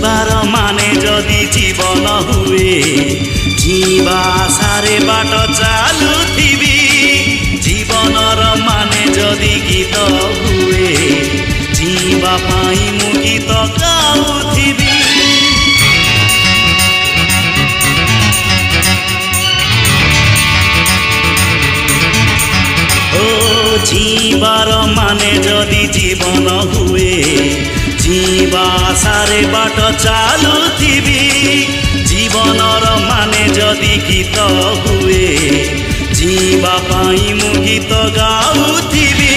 जीवार माने जदि जीवन हुए जीवा सारे बाट चालुथिबी जीवनर माने जदि गीत हुए जीवा पाई मु गीत गाउथिबी जीवार माने जदि जीवन हुए जीवा सारे बाट चालुथिबी जीवनर माने जदि गीत हुए जीवा पाई मु गीत गाउथिबी